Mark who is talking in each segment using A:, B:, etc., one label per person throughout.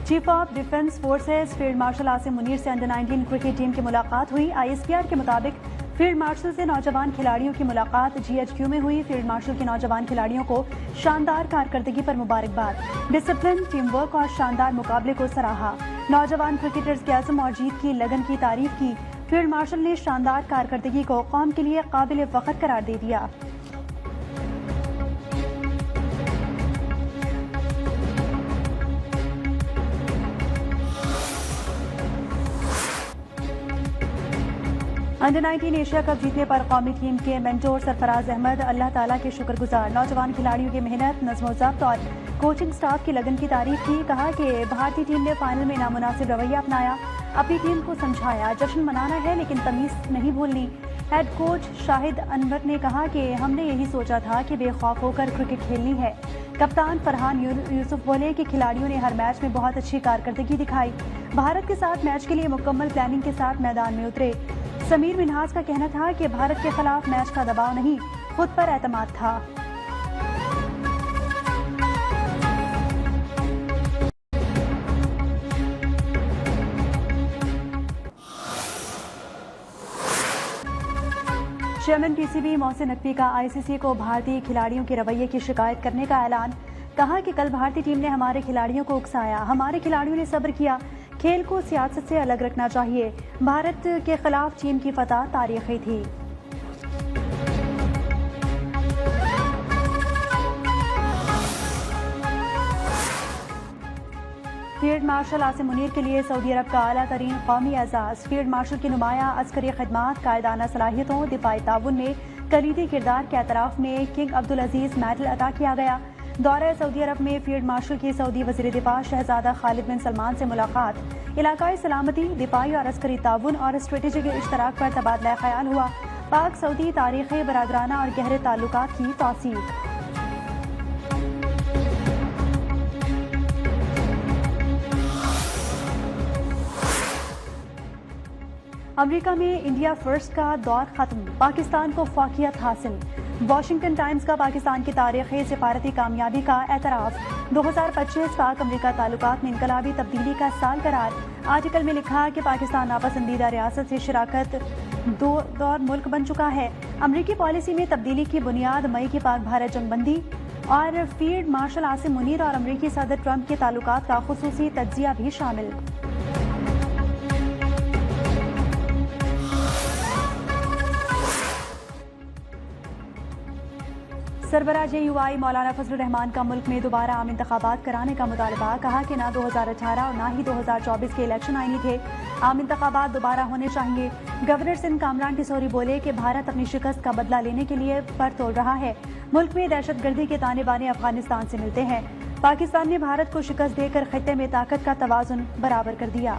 A: Chief of defence forces field marshal Asim Munir سے under 19 cricket team کی ملاقات ہوئی۔ ISPR کے مطابق فیلڈ مارشل سے نوجوان کھلاڑیوں کی ملاقات GHQ میں ہوئی۔ فیلڈ مارشل کے نوجوان کھلاڑیوں کو شاندار کارکردگی پر مبارکباد، ڈسپلن، ٹیم ورک اور شاندار مقابلے کو سراہا۔ نوجوان کرکٹرز کے عزم اور جیت کی لگن کی تعریف کی۔ فیلڈ مارشل نے شاندار کارکردگی کو قوم کے لیے قابل فخر قرار دے دیا۔ انڈر 19 ایشیا کپ جیتنے پر قومی ٹیم کے مینٹور سرفراز احمد اللہ تعالیٰ کے شکر گزار۔ نوجوان کھلاڑیوں کی محنت، نظم و ضبط اور کوچنگ سٹاف کی لگن کی تعریف کی۔ کہا کہ بھارتی ٹیم نے فائنل میں نامناسب رویہ اپنایا، اپنی ٹیم کو سمجھایا۔ جشن منانا ہے لیکن تمیز نہیں بھولنی۔ ہیڈ کوچ شاہد انور نے کہا کہ ہم نے یہی سوچا تھا کہ بے خوف ہو کر کرکٹ کھیلنی ہے۔ کپتان فرحان یوسف بولے کہ کھلاڑیوں نے ہر میچ میں بہت اچھی کارکردگی دکھائی، بھارت کے ساتھ میچ کے لیے مکمل پلاننگ کے ساتھ میدان میں اترے۔ سمیر منہاس کا کہنا تھا کہ بھارت کے خلاف میچ کا دباؤ نہیں، خود پر اعتماد تھا۔ چیئرمین PCB محسن نقوی کا ICC کو بھارتی کھلاڑیوں کے رویے کی شکایت کرنے کا اعلان۔ کہا کہ کل بھارتی ٹیم نے ہمارے کھلاڑیوں کو اکسایا، ہمارے کھلاڑیوں نے صبر کیا۔ کھیل کو سیاست سے الگ رکھنا چاہیے۔ بھارت کے خلاف ٹیم کی فتح تاریخی تھی۔ فیلڈ مارشل عاصم منیر کے لیے سعودی عرب کا اعلیٰ ترین قومی اعزاز۔ فیلڈ مارشل کی نمایاں عسکری خدمات، قائدانہ صلاحیتوں، دفاعی تعاون میں کلیدی کردار کے اعتراف میں کنگ عبدالعزیز میڈل عطا کیا گیا۔ دورہ سعودی عرب میں فیلڈ مارشل کی سعودی وزیر دفاع شہزادہ خالد بن سلمان سے ملاقات۔ علاقائی سلامتی، دفاعی اور عسکری تعاون اور اسٹریٹجک اشتراک پر تبادلہ خیال ہوا۔ پاک سعودی تاریخی، برادرانہ اور گہرے تعلقات کی توثیق۔ امریکہ میں انڈیا فرسٹ کا دور ختم، پاکستان کو فوقیت حاصل۔ واشنگٹن ٹائمز کا پاکستان کی تاریخی سفارتی کامیابی کا اعتراف۔ 2025 پاک امریکہ تعلقات میں انقلابی تبدیلی کا سال قرار۔ آرٹیکل میں لکھا کہ پاکستان ناپسندیدہ ریاست سے شراکت دور ملک بن چکا ہے۔ امریکی پالیسی میں تبدیلی کی بنیاد مئی کی پاک بھارت جنگ بندی اور فیلڈ مارشل عاصم منیر اور امریکی صدر ٹرمپ کے تعلقات کا خصوصی تجزیہ بھی شامل۔ سربراہ JUI مولانا فضل الرحمان کا ملک میں دوبارہ عام انتخابات کرانے کا مطالبہ۔ کہا کہ نہ 2018 اور نہ ہی 2024 کے الیکشن آئینی تھے، عام انتخابات دوبارہ ہونے چاہیے۔ گورنر سندھ کامران ٹیسوری بولے کہ بھارت اپنی شکست کا بدلہ لینے کے لیے پر تول رہا ہے۔ ملک میں دہشت گردی کے تانے بانے افغانستان سے ملتے ہیں۔ پاکستان نے بھارت کو شکست دے کر خطے میں طاقت کا توازن برابر کر دیا۔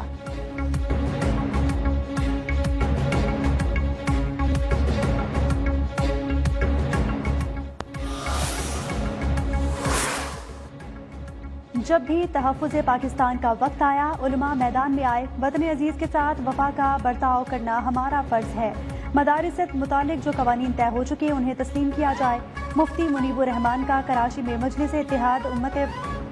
A: جب بھی تحفظ پاکستان کا وقت آیا، علماء میدان میں آئے۔ وطن عزیز کے ساتھ وفا کا برتاؤ کرنا ہمارا فرض ہے۔ مدارس سے متعلق جو قوانین طے ہو چکے انہیں تسلیم کیا جائے۔ مفتی منیب الرحمان کا کراچی میں مجلس اتحاد امت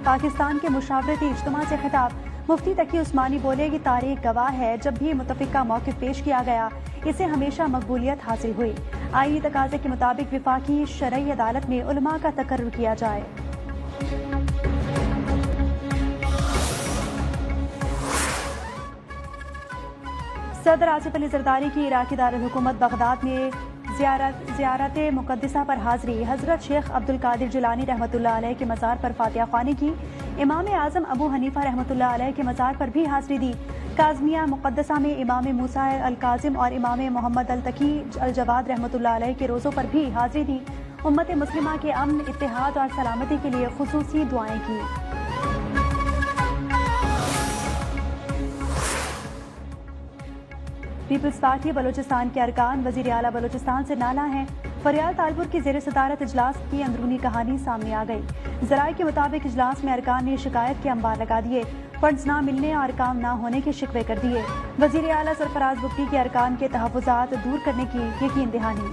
A: پاکستان کے مشاورتی اجتماع سے خطاب۔ مفتی تقی عثمانی بولے کہ تاریخ گواہ ہے، جب بھی متفقہ موقف پیش کیا گیا اسے ہمیشہ مقبولیت حاصل ہوئی۔ آئینی تقاضے کے مطابق وفاقی شرعی عدالت میں علماء کا تقرر کیا جائے۔ صدر آصف علی زرداری کی عراقی دارالحکومت بغداد میں زیارت مقدسہ پر حاضری۔ حضرت شیخ عبدالقادر جیلانی رحمۃ اللہ علیہ کے مزار پر فاتحہ خوانی کی۔ امام اعظم ابو حنیفہ رحمۃ اللہ علیہ کے مزار پر بھی حاضری دی۔ کاظمیہ مقدسہ میں امام موسیٰ الکاظم اور امام محمد التقی الجواد رحمۃ اللہ علیہ کے روزوں پر بھی حاضری دی۔ امت مسلمہ کے امن، اتحاد اور سلامتی کے لیے خصوصی دعائیں کی۔ پیپلز پارٹی بلوچستان کے ارکان وزیر اعلیٰ بلوچستان سے نالاں ہیں۔ فریال تالپور کی زیر صدارت اجلاس کی اندرونی کہانی سامنے آ گئی۔ ذرائع کے مطابق اجلاس میں ارکان نے شکایت کے انبار لگا دیے، فنڈز نہ ملنے اور کام نہ ہونے کے شکوے کر دیے۔ وزیر اعلیٰ سرفراز بگٹی کے ارکان کے تحفظات دور کرنے کی یقین دہانی۔